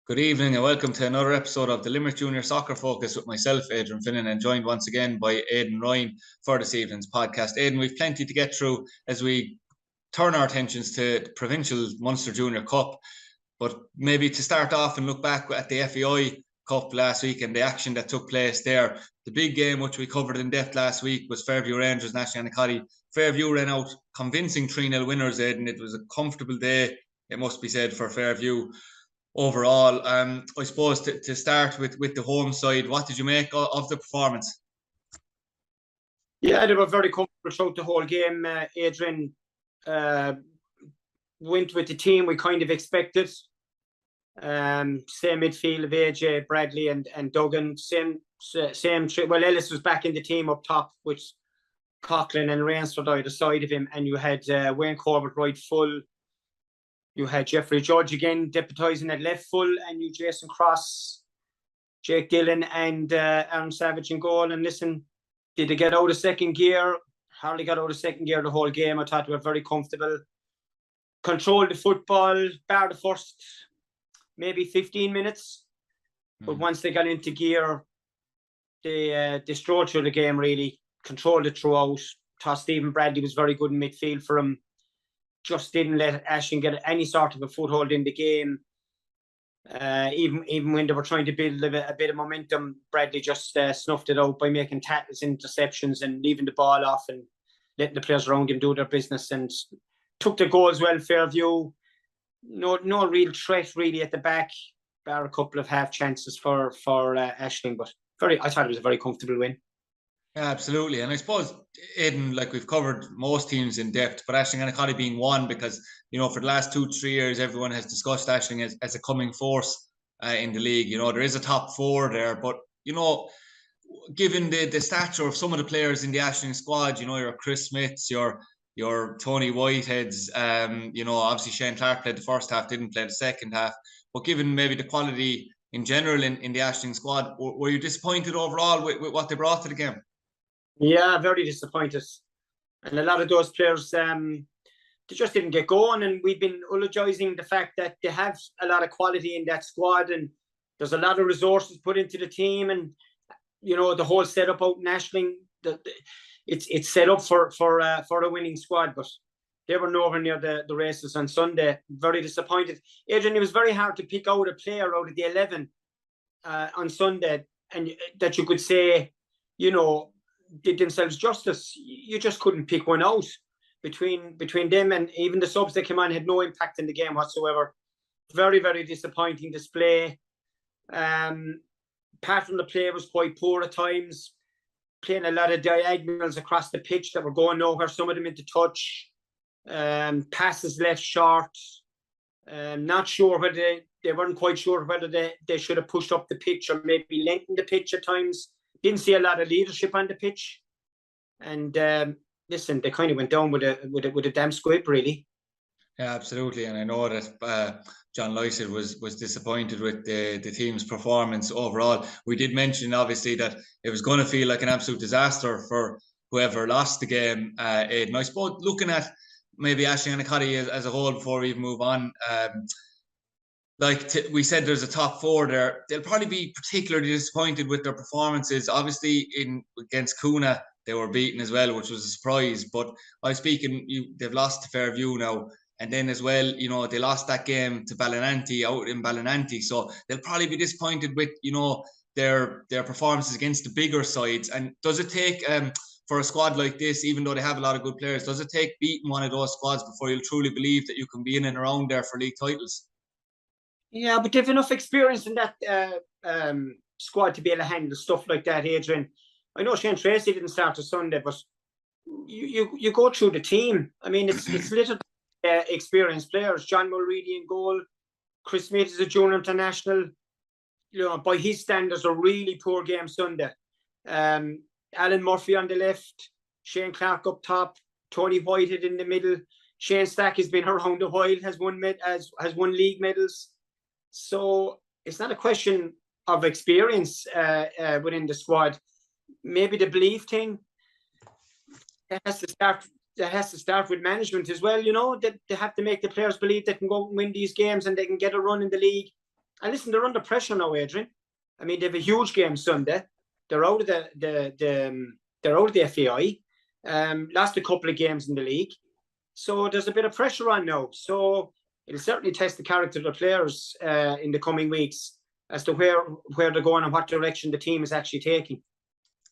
Good evening and welcome to another episode of the Limerick Junior Soccer Focus with myself, Adrian Finnin, and joined once again by Aidan Ryan for this evening's podcast. Aidan, we've plenty to get through as we turn our attentions to the provincial Munster Junior Cup. But maybe to start off and look back at the FAI Cup last week and the action that took place there. The big game which we covered in depth last week was Fairview Rangers, Nationanicotty. Fairview ran out convincing 3-0 winners, Aidan. It was a comfortable day, it must be said, for Fairview. Overall, I suppose to start with the home side, what did you make of the performance? Yeah, they were very comfortable throughout the whole game. Adrian went with the team we kind of expected. Same midfield of AJ, Bradley and Duggan. Same. Well, Ellis was back in the team up top, with Coughlin and Rainsford either side of him, and you had Wayne Corbett right full. You had Jeffrey Judge again deputising at left full, and you Jason Cross, Jake Dillon and Aaron Savage in goal. And listen, did they get out of second gear? Hardly got out of second gear the whole game. I thought they were very comfortable. Controlled the football, bar the first maybe 15 minutes. But once they got into gear, they strolled through the game really, controlled it throughout. Thought Stephen Bradley was very good in midfield for him. Just didn't let Ashton get any sort of a foothold in the game. Even when they were trying to build a bit of momentum, Bradley just snuffed it out by making tackles, interceptions, and leaving the ball off and letting the players around him do their business. And took the goals well. Fairview, no real threat really at the back, bar a couple of half chances for Ashling, but I thought it was a very comfortable win. Yeah, absolutely. And I suppose, Aidan, like we've covered most teams in depth, but Nationanicotty being one, because, for the last 2-3 years, everyone has discussed Ashling as a coming force in the league. There is a top four there, but, given the stature of some of the players in the Ashling squad, your Chris Smiths, your Tony Whiteheads, obviously Shane Clark played the first half, didn't play the second half, but given maybe the quality in general in the Ashling squad, were you disappointed overall with what they brought to the game? Yeah, very disappointed. And a lot of those players, they just didn't get going. And we've been eulogizing the fact that they have a lot of quality in that squad, and there's a lot of resources put into the team. And, the whole setup out in Ashling, it's set up for a winning squad, but they were nowhere near the races on Sunday. Very disappointed. Adrian, it was very hard to pick out a player out of the 11 on Sunday, and that you could say, did themselves justice. You just couldn't pick one out between them, and even the subs that came on had no impact in the game whatsoever. Very, very disappointing display. Pattern of the play was quite poor at times, playing a lot of diagonals across the pitch that were going nowhere, some of them into touch, passes left short. Not sure whether they weren't quite sure whether they should have pushed up the pitch or maybe lengthened the pitch at times. Didn't see a lot of leadership on the pitch, and listen, they kind of went down with a damn squib, really. Yeah, absolutely, and I know that John Lycett was disappointed with the team's performance overall. We did mention obviously that it was going to feel like an absolute disaster for whoever lost the game. Aidan, I suppose looking at maybe Nationanicotty as a whole before we even move on. We said, there's a top four there. They'll probably be particularly disappointed with their performances. Obviously, against Kuna, they were beaten as well, which was a surprise. But they've lost to Fairview now. And then as well, they lost that game to Ballinanty out in Ballinanty. So they'll probably be disappointed with, their performances against the bigger sides. And does it take, for a squad like this, even though they have a lot of good players, does it take beating one of those squads before you'll truly believe that you can be in and around there for league titles? Yeah, but they've enough experience in that squad to be able to handle stuff like that, Adrian. I know Shane Tracy didn't start on Sunday, but you go through the team. I mean, it's little experienced players. John Mulready in goal. Chris Smith is a junior international. By his standards, a really poor game Sunday. Alan Murphy on the left. Shane Clark up top. Tony Whitehead in the middle. Shane Stack has been around a while, has won league medals. So it's not a question of experience within the squad. Maybe the belief thing that has to start with management as well. They have to make the players believe they can go and win these games and they can get a run in the league. And listen, they're under pressure now, Adrian. I mean, they have a huge game Sunday. They're out of they're out of the FAI. Lost a couple of games in the league. So there's a bit of pressure on now. So it'll certainly test the character of the players in the coming weeks as to where they're going and what direction the team is actually taking.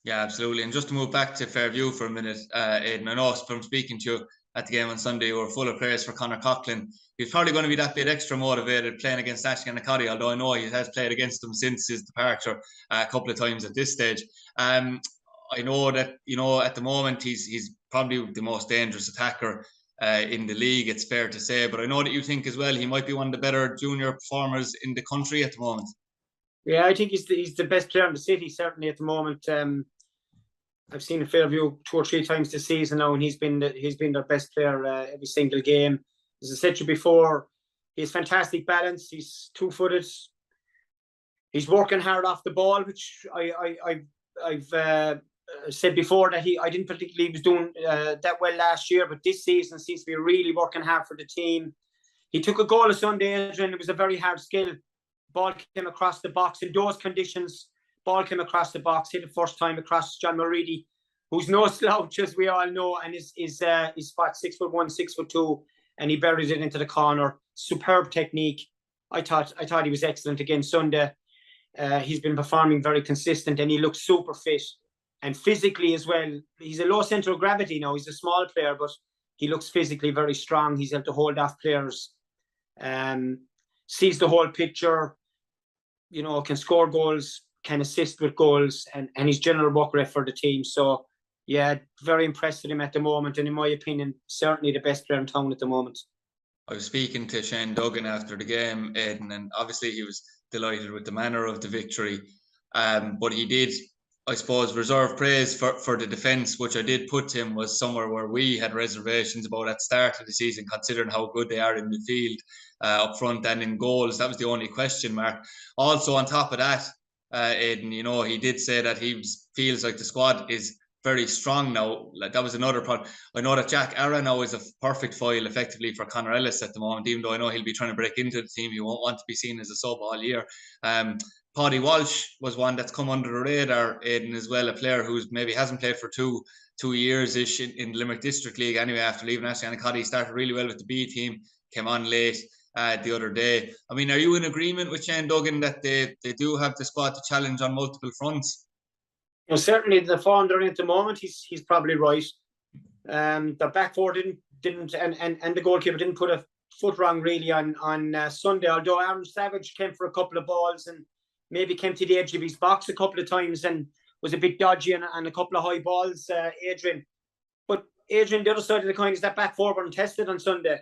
Yeah, absolutely. And just to move back to Fairview for a minute, Aidan, I know from speaking to you at the game on Sunday, you were full of praise for Conor Coughlin. He's probably going to be that bit extra motivated playing against Ashganacoddy, although I know he has played against them since his departure a couple of times at this stage. I know that, at the moment he's probably the most dangerous attacker in the league, it's fair to say. But I know that you think as well he might be one of the better junior performers in the country at the moment. Yeah, I think he's the best player in the city, certainly at the moment. I've seen Fairview 2 or 3 times this season now, and he's been their best player every single game. As I said to you before, he has fantastic balance. He's 2-footed. He's working hard off the ball, which I've said before that I didn't particularly was doing that well last year, but this season seems to be really working hard for the team. He took a goal on Sunday, Adrian. It was a very hard skill. Ball came across the box in those conditions. Ball came across the box, hit the first time across John Moridi, who's no slouch, as we all know, and is 6'1", 6'2", and he buried it into the corner. Superb technique. I thought he was excellent again Sunday. He's been performing very consistent, and he looks super fit and physically as well. He's a low centre of gravity now. He's a small player, but he looks physically very strong. He's able to hold off players. Sees the whole picture. Can score goals, can assist with goals, and his general work rate for the team. So, yeah, very impressed with him at the moment, and in my opinion, certainly the best player in town at the moment. I was speaking to Shane Duggan after the game, Aidan, and obviously he was delighted with the manner of the victory. But he did, I suppose, reserve praise for the defence, which I did put to him was somewhere where we had reservations about at the start of the season, considering how good they are in midfield, up front and in goals. That was the only question mark. Also, on top of that, Aidan, he did say that he feels like the squad is very strong now. Like, that was another part. I know that Jack Ara now is a perfect foil effectively for Conor Ellis at the moment, even though I know he'll be trying to break into the team. He won't want to be seen as a sub all year. Paddy Walsh was one that's come under the radar, Aidan, as well, a player who's maybe hasn't played for two years-ish in the Limerick District League anyway after leaving Ashganacoddy. He started really well with the B team, came on late the other day. I mean, are you in agreement with Shane Duggan that they do have the squad to challenge on multiple fronts? Well, certainly the form they're in at the moment, he's probably right. The back four didn't and the goalkeeper didn't put a foot wrong really on Sunday, although Aaron Savage came for a couple of balls and maybe came to the edge of his box a couple of times and was a bit dodgy on a couple of high balls, Adrian. But Adrian, the other side of the coin is that back four weren't tested on Sunday.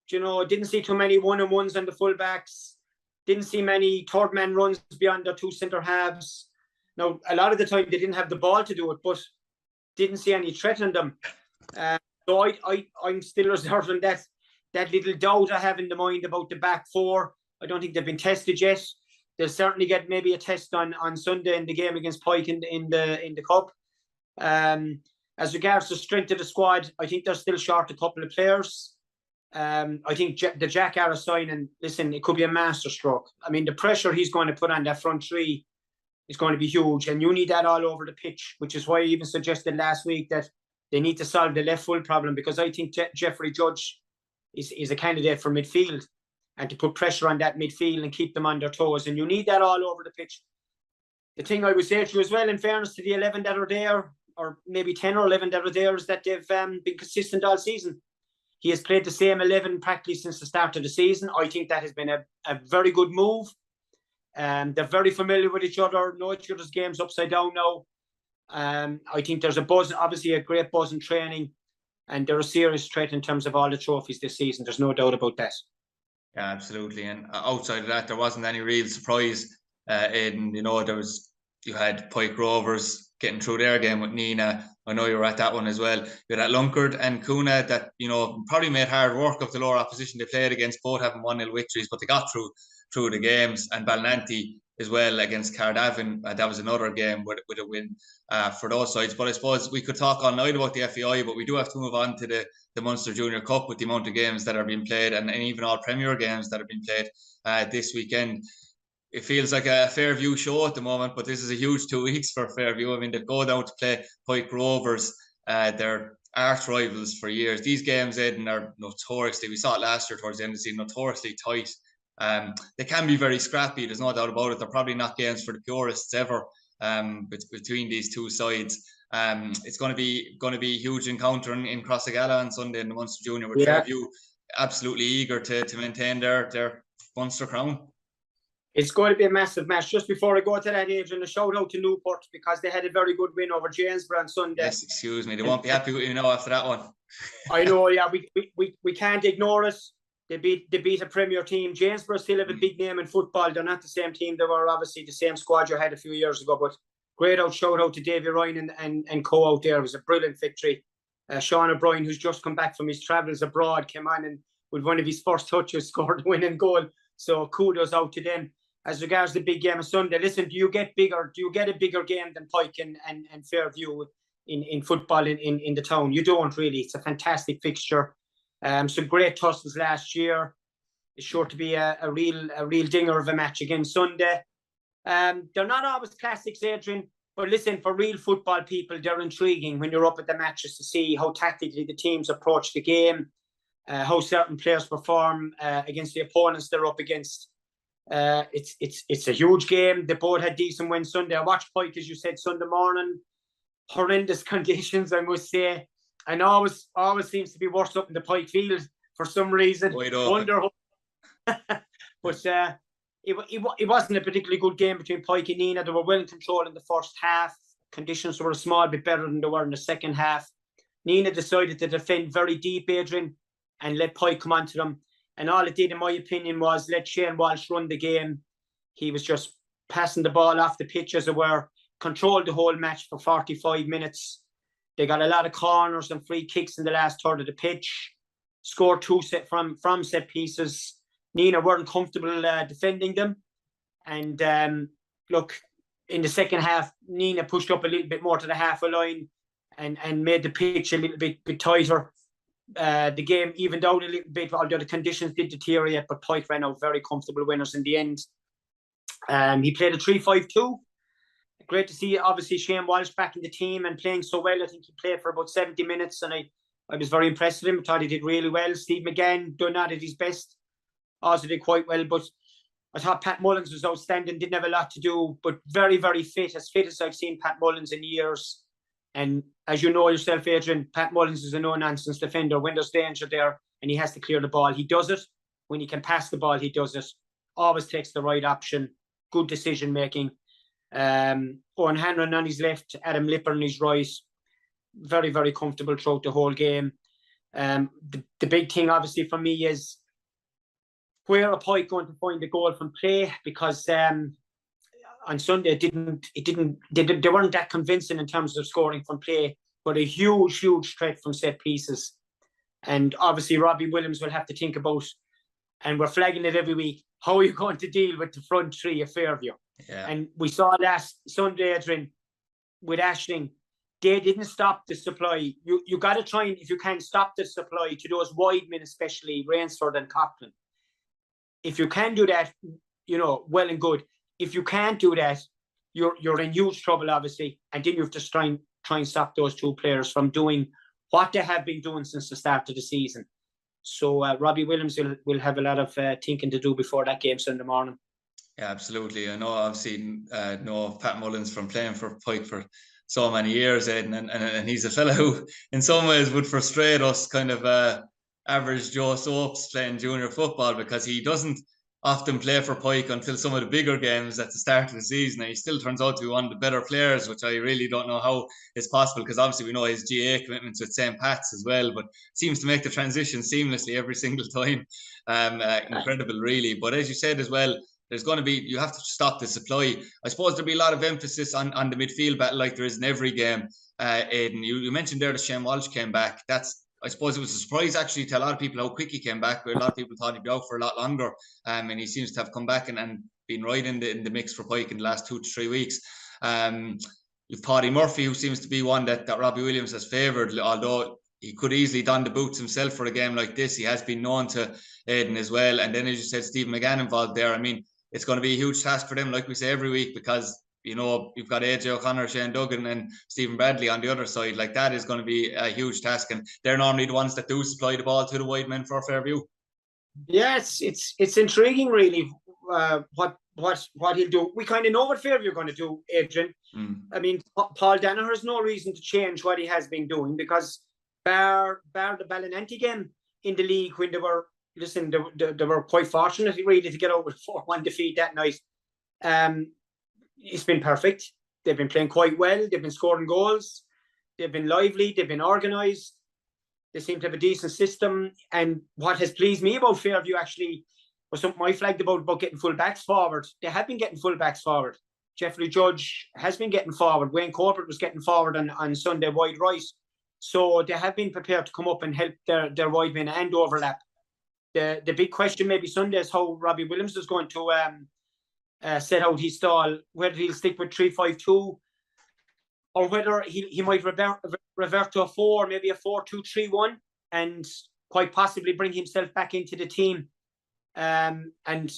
Didn't see too many one-on-ones on the full-backs. Didn't see many third-man runs beyond their 2 centre-halves. Now, a lot of the time they didn't have the ball to do it, but didn't see any threat in them. So I'm still reserving that little doubt I have in the mind about the back four. I don't think they've been tested yet. They'll certainly get maybe a test on Sunday in the game against Pike in the Cup. As regards to strength of the squad, I think they're still short a couple of players. I think the Jack Ara signing, listen, it could be a masterstroke. I mean, the pressure he's going to put on that front three is going to be huge, and you need that all over the pitch, which is why I even suggested last week that they need to solve the left full problem, because I think Jeffrey Judge is a candidate for midfield, and to put pressure on that midfield and keep them on their toes, and you need that all over the pitch. The thing I would say to you as well, in fairness to the 11 that are there, or maybe 10 or 11 that are there, is that they've been consistent all season. He has played the same 11 practically since the start of the season. I think that has been a very good move. They're very familiar with each other, know each other's games upside down now. I think there's a buzz, obviously a great buzz in training, and they're a serious threat in terms of all the trophies this season. There's no doubt about that. Yeah, absolutely. And outside of that, there wasn't any real surprise. Aidan, you had Pike Rovers getting through their game with Nina. I know you were at that one as well. You had Lunkard and Kuna that, probably made hard work of the lower opposition they played against, both having 1-0 victories, but they got through the games. And Ballinanty as well against Cardavin. That was another game with a win for those sides. But I suppose we could talk all night about the FAI, but we do have to move on to the Munster Junior Cup with the amount of games that are being played, and even all Premier games that are being played this weekend. it feels like a Fairview show at the moment, but this is a huge 2 weeks for Fairview. I mean, they go down to play Pike Rovers. They're arch rivals for years. These games, Aidan, are notoriously, we saw it last year towards the end of the season, notoriously tight. They can be very scrappy, there's no doubt about it. They're probably not games for the purists ever, between these two sides. It's going to be a huge encounter in Crossagala on Sunday in the Munster Junior, with Fairview absolutely eager to maintain their Munster crown. It's going to be a massive match. Just before I go to that, Adrian, a shout out to Newport, because they had a very good win over Janesborough on Sunday. Yes, excuse me. They won't be happy with you now after that one. I know, yeah. We can't ignore it. They beat a Premier team. Janesborough still have a big name in football. They're not the same team. They were obviously the same squad you had a few years ago. But great shout out to Davy Ryan and co out there. It was a brilliant victory. Sean O'Brien, who's just come back from his travels abroad, came on and with one of his first touches scored the winning goal. So kudos out to them. As regards the big game of Sunday, listen, do you get a bigger game than Pike and Fairview in football in the town? You don't really. It's a fantastic fixture. Some great tussles last year. It's sure to be a real dinger of a match again Sunday. They're not always classics, Adrian, but listen, for real football people, they're intriguing when you're up at the matches to see how tactically the teams approach the game, how certain players perform against the opponents they're up against. It's a huge game. They both had decent wins Sunday. I watched Pike, as you said, Sunday morning. Horrendous conditions, I must say. And always seems to be worse up in the Pike field for some reason. Wonder how. But it wasn't a particularly good game between Pike and Nina. They were well in control in the first half. Conditions were a small bit better than they were in the second half. Nina decided to defend very deep, Adrian, and let Pike come onto them. And all it did, in my opinion, was let Shane Walsh run the game. He was just passing the ball off the pitch, as it were, controlled the whole match for 45 minutes. They got a lot of corners and free kicks in the last third of the pitch. Scored two from set pieces. Nina weren't comfortable defending them. And look, in the second half, Nina pushed up a little bit more to the half-a line and made the pitch a little bit tighter. The game evened out a little bit, although the conditions did deteriorate, but Pike ran out very comfortable winners in the end. He played a 3-5-2. Great to see, obviously, Shane Walsh back in the team and playing so well. I think he played for about 70 minutes, and I was very impressed with him. I thought he did really well. Steve McGann done that at his best. Also did quite well, but I thought Pat Mullins was outstanding. Didn't have a lot to do, but very, very fit. As fit as I've seen Pat Mullins in years. And as you know yourself, Adrian, Pat Mullins is a no-nonsense defender. When there's danger there and he has to clear the ball, he does it. When he can pass the ball, he does it. Always takes the right option. Good decision-making. Owen Hanlon on his left, Adam Lipper on his right. Very, very comfortable throughout the whole game. The big thing, obviously, for me is where are Pike going to find the goal from play? Because on Sunday, they weren't that convincing in terms of scoring from play, but a huge threat from set pieces. And obviously, Robbie Williams will have to think about, and we're flagging it every week, how are you going to deal with the front three of Fairview? Yeah. And we saw last Sunday, Adrian, with Ashling, they didn't stop the supply. You got to try and, if you can, stop the supply to those wide men, especially Rainsford and Coughlin. If you can do that, well and good. If you can't do that, you're in huge trouble, obviously, and then you have to try and stop those two players from doing what they have been doing since the start of the season. So Robbie Williams will have a lot of thinking to do before that game Sunday morning. Yeah, absolutely. I know, obviously, know Pat Mullins from playing for Pike for so many years, Aidan, and he's a fellow who, in some ways, would frustrate us kind of average Joe Soaps playing junior football, because he doesn't often play for Pike until some of the bigger games at the start of the season, and he still turns out to be one of the better players, which I really don't know how it's possible, because obviously we know his GA commitments with St. Pat's as well, but seems to make the transition seamlessly every single time. Incredible, really. But as you said as well, there's going to be, you have to stop the supply. I suppose there'll be a lot of emphasis on the midfield battle, like there is in every game. Aidan, you mentioned there that Shane Walsh came back. I suppose it was a surprise actually to a lot of people how quick he came back, where a lot of people thought he'd be out for a lot longer. And he seems to have come back and been right in the mix for Pike in the last 2 to 3 weeks. You've Paddy Murphy, who seems to be one that Robbie Williams has favoured, although he could easily don the boots himself for a game like this. He has been known to, Aidan, as well. And then, as you said, Steve McGann involved there. I mean, it's going to be a huge task for them, like we say every week, because you've got AJ O'Connor, Shane Duggan, and Stephen Bradley on the other side. Like, that is going to be a huge task, and they're normally the ones that do supply the ball to the wide men for Fairview. Yeah, it's intriguing, really, what he'll do. We kind of know what Fairview are going to do, Adrian. I mean, Paul Danaher has no reason to change what he has been doing, because bar the Ballinanty game in the league, when they were quite fortunate really to get over the 4-1 defeat that night. It's been perfect. They've been playing quite well. They've been scoring goals. They've been lively. They've been organised. They seem to have a decent system. And what has pleased me about Fairview actually was something I flagged about getting full backs forward. They have been getting full backs forward. Jeffrey Judge has been getting forward. Wayne Corbett was getting forward on Sunday wide right. So they have been prepared to come up and help their wide men and overlap. The big question maybe Sunday is how Robbie Williams is going to set out his stall, whether he'll stick with 3-5-2 or whether he might revert to a 4, maybe a 4-2-3-1, and quite possibly bring himself back into the team. And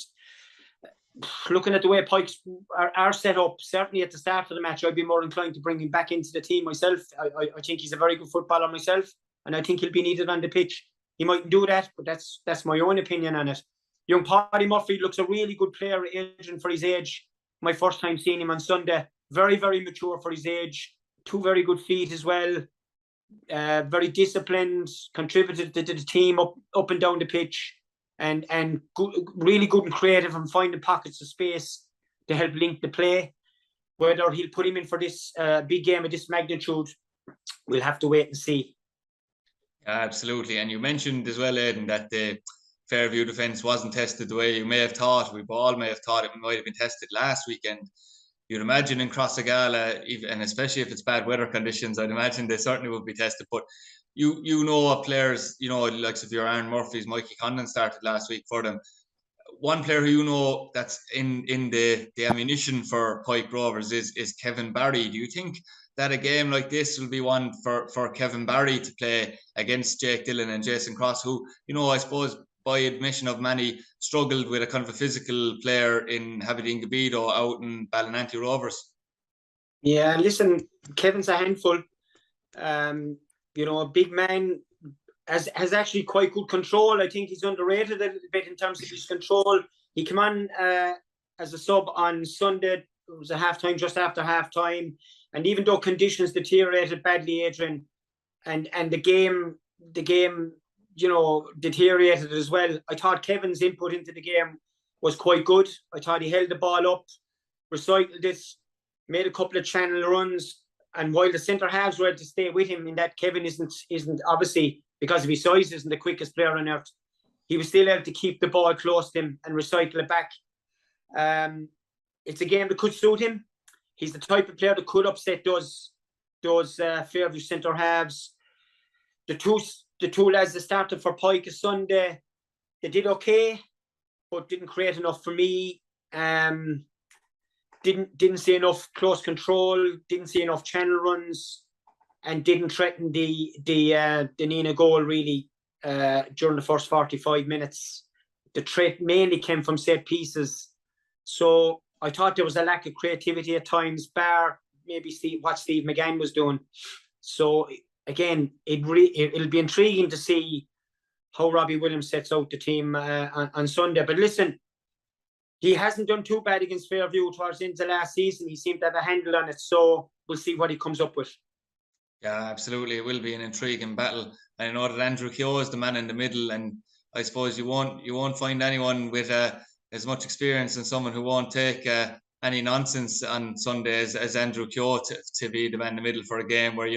looking at the way Pikes are set up, certainly at the start of the match, I'd be more inclined to bring him back into the team myself. I think he's a very good footballer myself, and I think he'll be needed on the pitch. He mightn't do that, but that's my own opinion on it. Young Paddy Murphy looks a really good player, Adrian, for his age. My first time seeing him on Sunday. Very, very mature for his age. 2 very good feet as well. Very disciplined, contributed to the team up and down the pitch. And good, really good and creative and finding pockets of space to help link the play. Whether he'll put him in for this big game of this magnitude, we'll have to wait and see. Absolutely. And you mentioned as well, Aidan, that the Fairview defence wasn't tested the way you may have thought. We all may have thought it might have been tested last weekend. You'd imagine in Crossagala, and especially if it's bad weather conditions, I'd imagine they certainly would be tested. But you know what players, like if your Aaron Murphy's, Mikey Condon started last week for them. One player who that's in the ammunition for Pike Rovers is Kevin Barry. Do you think that a game like this will be one for Kevin Barry to play against Jake Dillon and Jason Cross, who, I suppose, by admission of many, struggled with a kind of a physical player in Haberdine Gabido out in Ballinanty Rovers? Yeah, listen, Kevin's a handful. A big man, has actually quite good control. I think he's underrated a little bit in terms of his control. He came on as a sub on Sunday. It was a halftime, just after halftime. And even though conditions deteriorated badly, Adrian, and the game deteriorated as well, I thought Kevin's input into the game was quite good. I thought he held the ball up, recycled it, made a couple of channel runs, and while the centre halves were able to stay with him in that Kevin isn't obviously, because of his size, isn't the quickest player on earth, he was still able to keep the ball close to him and recycle it back. It's a game that could suit him. He's the type of player that could upset those Fairview centre halves. The two lads that started for Pike Sunday, they did okay, but didn't create enough for me. Didn't see enough close control, didn't see enough channel runs, and didn't threaten the Nina goal really during the first 45 minutes. The threat mainly came from set pieces. So I thought there was a lack of creativity at times, bar maybe what Steve McGann was doing. So again, it'll be intriguing to see how Robbie Williams sets out the team on Sunday. But listen, he hasn't done too bad against Fairview towards the end of last season. He seemed to have a handle on it. So we'll see what he comes up with. Yeah, absolutely. It will be an intriguing battle. I know that Andrew Keogh is the man in the middle, and I suppose you won't find anyone with as much experience and someone who won't take any nonsense on Sundays as Andrew Keogh to be the man in the middle for a game where,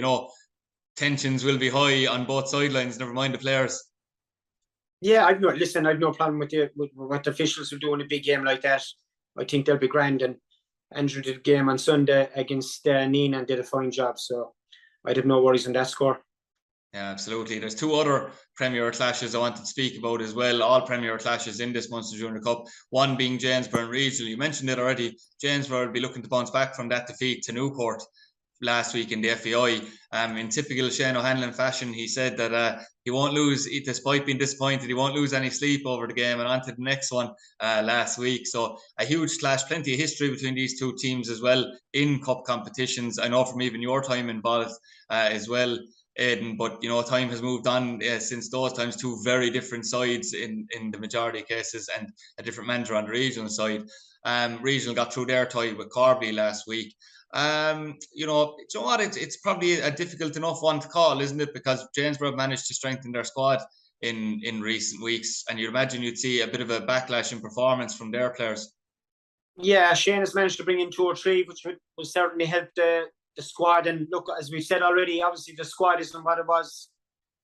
tensions will be high on both sidelines, never mind the players. Yeah, I've no problem with what the officials will do in a big game like that. I think they'll be grand, and Andrew did a game on Sunday against Nina and did a fine job, so I'd have no worries on that score. Yeah, absolutely. There's 2 other Premier clashes I wanted to speak about as well, all Premier clashes in this Munster Junior Cup, one being Janesborough and Regional. You mentioned it already, Janesborough will be looking to bounce back from that defeat to Newport. last week in the FAI. In typical Shane O'Hanlon fashion, he said that he won't lose, despite being disappointed, he won't lose any sleep over the game, and on to the next one last week. So a huge clash, plenty of history between these two teams as well in cup competitions. I know from even your time involved as well, Aidan, but time has moved on since those times. Two very different sides in the majority of cases, and a different manager on the regional side. Regional got through their tie with Corby last week. It's probably a difficult enough one to call, isn't it? Because Janesborough managed to strengthen their squad in recent weeks, and you'd imagine you'd see a bit of a backlash in performance from their players. Yeah, Shane has managed to bring in 2 or 3, which will certainly help the squad. And look, as we've said already, obviously the squad isn't what it was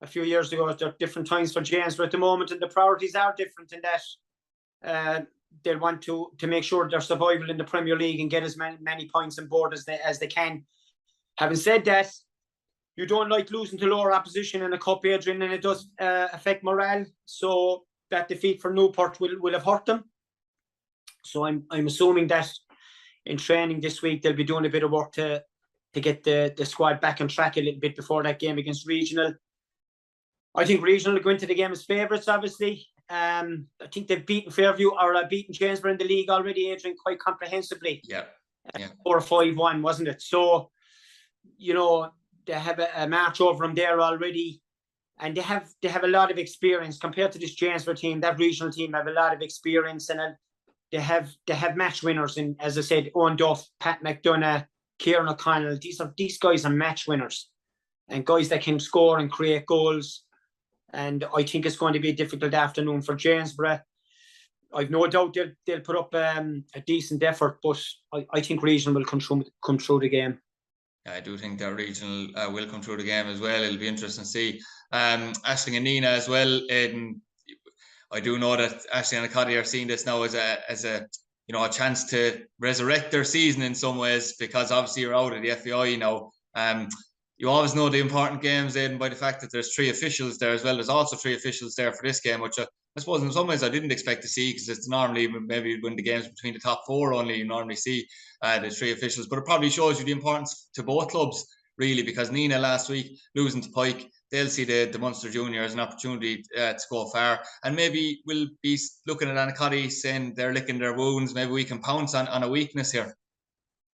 a few years ago. There are different times for Janesborough at the moment, and the priorities are different in that they'll want to make sure their survival in the Premier League and get as many points on board as they can. Having said that, you don't like losing to lower opposition in a cup, Adrian, and it does affect morale. So that defeat for Newport will have hurt them. So I'm assuming that in training this week they'll be doing a bit of work to get the squad back on track a little bit before that game against Regional. I think Regional will go into the game as favourites, obviously. I think they've beaten Fairview or beaten Janesborough in the league already, Adrian, quite comprehensively. Yeah. 4-5-1, wasn't it? So, they have a march over them there already, and they have a lot of experience compared to this Janesborough team. That regional team have a lot of experience, and they have match winners. And as I said, Owen Duff, Pat McDonough, Kieran O'Connell. These guys are match winners, and guys that can score and create goals. And I think it's going to be a difficult afternoon for Janesborough. I've no doubt they'll put up a decent effort, but I think Regional will come through the game. I do think that Regional will come through the game as well. It'll be interesting to see. Aisling and Nina as well. I do know that Aisling and Coddy are seeing this now as a chance to resurrect their season in some ways, because obviously you're out of the FAI now. You always know the important games, Aidan, by the fact that there's 3 officials there as well. There's also 3 officials there for this game, which I suppose in some ways I didn't expect to see, because it's normally maybe when the games between the top 4 only you normally see the 3 officials. But it probably shows you the importance to both clubs, really, because Nina last week losing to Pike, they'll see the Munster Junior as an opportunity to go far. And maybe we'll be looking at Anacotty saying they're licking their wounds. Maybe we can pounce on a weakness here.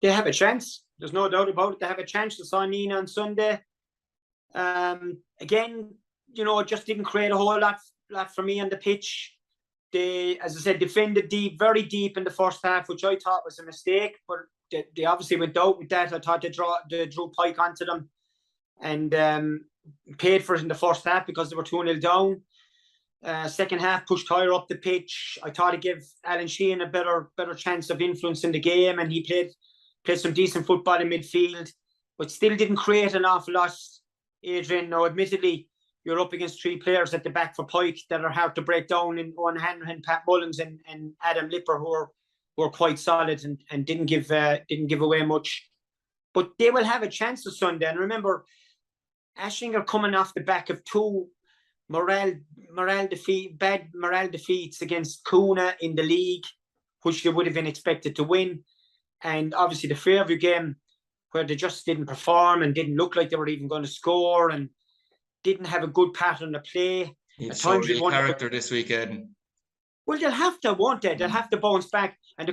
They have a chance. There's no doubt about it. They have a chance to sign Nina on Sunday. Again, just didn't create a whole lot for me on the pitch. They, as I said, defended very deep in the first half, which I thought was a mistake. But they obviously went out with that. I thought they drew Pike onto them and paid for it in the first half because they were 2-0 down. Second half pushed higher up the pitch. I thought it gave Alan Sheehan a better chance of influence in the game, and he played some decent football in midfield, but still didn't create an awful lot. Adrian, now admittedly, you're up against 3 players at the back for Pike that are hard to break down in Owen Hanrahan, Pat Mullins, and Adam Lipper, who were quite solid and didn't give away much. But they will have a chance on Sunday. And remember, Aisling are coming off the back of 2 bad morale defeats against Coona in the league, which they would have been expected to win. And obviously the Fairview game, where they just didn't perform and didn't look like they were even going to score and didn't have a good pattern of play. At times real character this weekend. Well, they'll have to, won't they? They'll have to bounce back. And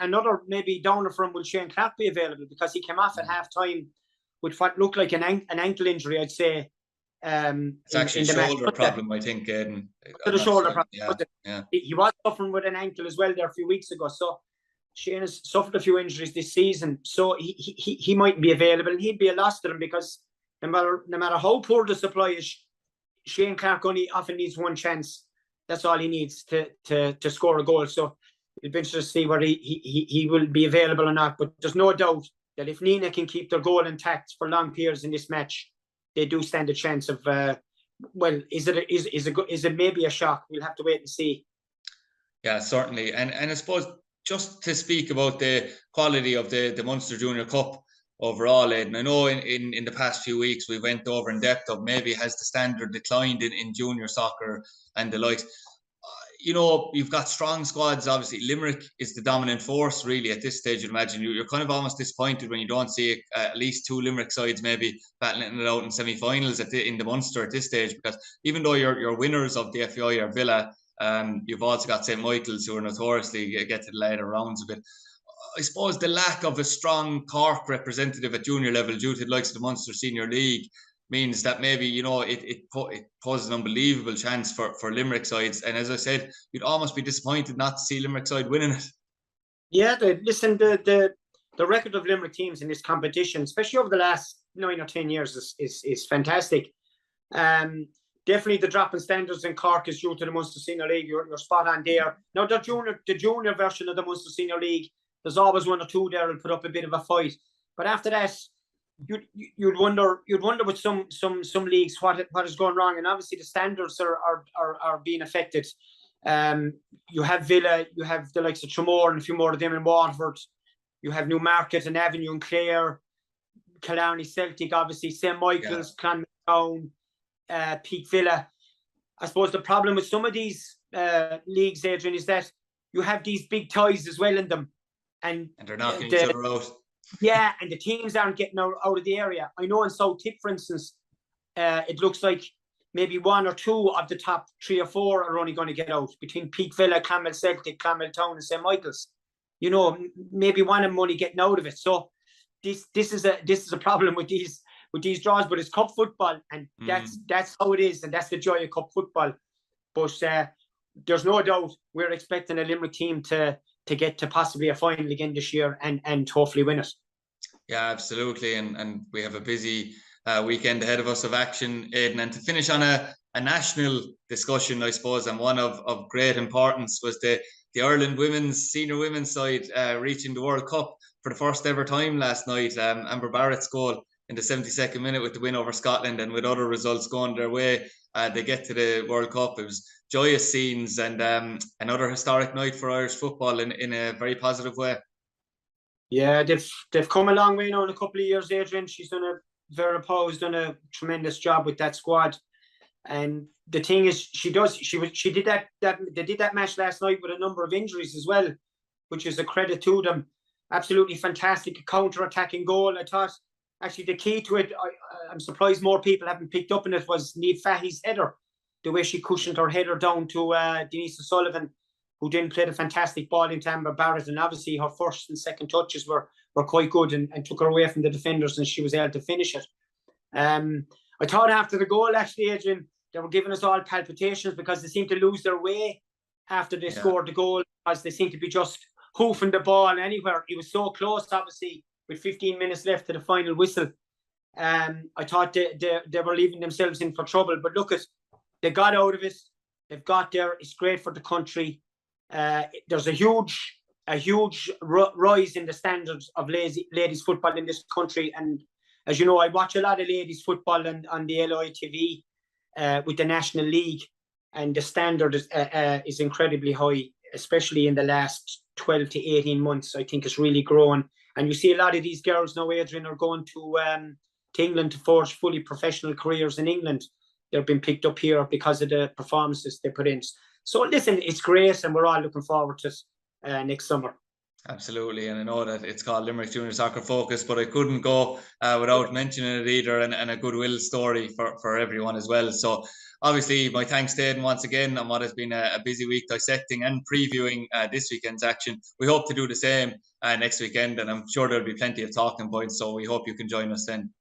another maybe downer for him, will Shane Clark be available? Because he came off at half-time with what looked like an ankle injury, I'd say. It's actually a shoulder problem, I think, Aidan. The shoulder problem. Yeah. He was suffering with an ankle as well there a few weeks ago. So Shane has suffered a few injuries this season, so he might be available, and he'd be a loss to them, because no matter how poor the supply is, Shane Clark only often needs one chance. That's all he needs to score a goal. So it'll be interesting to see whether he will be available or not. But there's no doubt that if Nina can keep their goal intact for long periods in this match, they do stand a chance of. Is it maybe a shock? We'll have to wait and see. Yeah, certainly, and I suppose, just to speak about the quality of the Munster Junior Cup overall, Aidan, I know in the past few weeks we went over in depth of maybe has the standard declined in junior soccer and the likes. you know, you've got strong squads. Obviously, Limerick is the dominant force, really, at this stage. You'd imagine you're kind of almost disappointed when you don't see at least two Limerick sides maybe battling it out in semi-finals in the Munster at this stage. Because even though your winners of the FAI are Villa, you've also got St. Michael's, who are notoriously get to the later rounds a bit. I suppose the lack of a strong Cork representative at junior level due to the likes of the Munster Senior League means that maybe, you know, it poses an unbelievable chance for Limerick sides. And as I said, you'd almost be disappointed not to see Limerick side winning it. Yeah, the record of Limerick teams in this competition, especially over the last 9 or 10 years, is fantastic. Definitely the drop in standards in Cork is due to the Munster Senior League. You're spot on there. Now, the junior version of the Munster Senior League, there's always one or two there who'll put up a bit of a fight. But after that, you'd wonder with some leagues what is going wrong, and obviously the standards are being affected. You have Villa, you have the likes of Tramore and a few more of them in Waterford. You have Newmarket and Avenue and Clare, Killarney Celtic, obviously St. Michael's, Clonmel Town, Peak Villa. I suppose the problem with some of these leagues, Adrian, is that you have these big ties as well in them, and they're knocking each other out. Yeah, and the teams aren't getting out of the area. I know in South Tip, for instance, it looks like maybe one or two of the top 3 or 4 are only going to get out, between Peak Villa, Clonmel Celtic, Clonmel Town and St. Michael's. You know, maybe one of them only getting out of it. So this is a problem with these draws, but it's cup football, and that's how it is, and that's the joy of cup football. But there's no doubt we're expecting a Limerick team to get to possibly a final again this year and hopefully win it. Yeah, absolutely. And we have a busy weekend ahead of us of action, Aidan. And to finish on a national discussion, I suppose, and one of great importance, was the Ireland senior women's side reaching the World Cup for the first ever time last night. Amber Barrett's goal in the 72nd minute with the win over Scotland, and with other results going their way, they get to the World Cup. It was joyous scenes and another historic night for Irish football in a very positive way. Yeah, they've come a long way now in a couple of years, Adrian. Vera Pauw's done a tremendous job with that squad. And the thing is, they did that match last night with a number of injuries as well, which is a credit to them. Absolutely fantastic counter-attacking goal. I thought actually the key to it, I'm surprised more people haven't picked up on it, was Niamh Fahy's header. The way she cushioned her header down to Denise O'Sullivan, who then played a fantastic ball into Amber Barrett. And obviously her first and second touches were quite good and took her away from the defenders, and she was able to finish it. I thought after the goal, actually, Adrian, they were giving us all palpitations, because they seemed to lose their way after they scored the goal, because they seemed to be just hoofing the ball anywhere. It was so close, obviously, with 15 minutes left to the final whistle. I thought they were leaving themselves in for trouble. But look, they got out of it. They've got there. It's great for the country. There's a huge rise in the standards of ladies football in this country. And as you know, I watch a lot of ladies football on the LOI TV with the National League, and the standard is incredibly high, especially in the last 12 to 18 months. I think it's really grown. And you see a lot of these girls now, Adrian, are going to England to forge fully professional careers in England. They've been picked up here because of the performances they put in. So listen, it's great, and we're all looking forward to it next summer. Absolutely, and I know that it's called Limerick Junior Soccer Focus, but I couldn't go without mentioning it either, and a goodwill story for everyone as well. So obviously, my thanks to Aidan once again on what has been a busy week dissecting and previewing this weekend's action. We hope to do the same next weekend, and I'm sure there'll be plenty of talking points, so we hope you can join us then.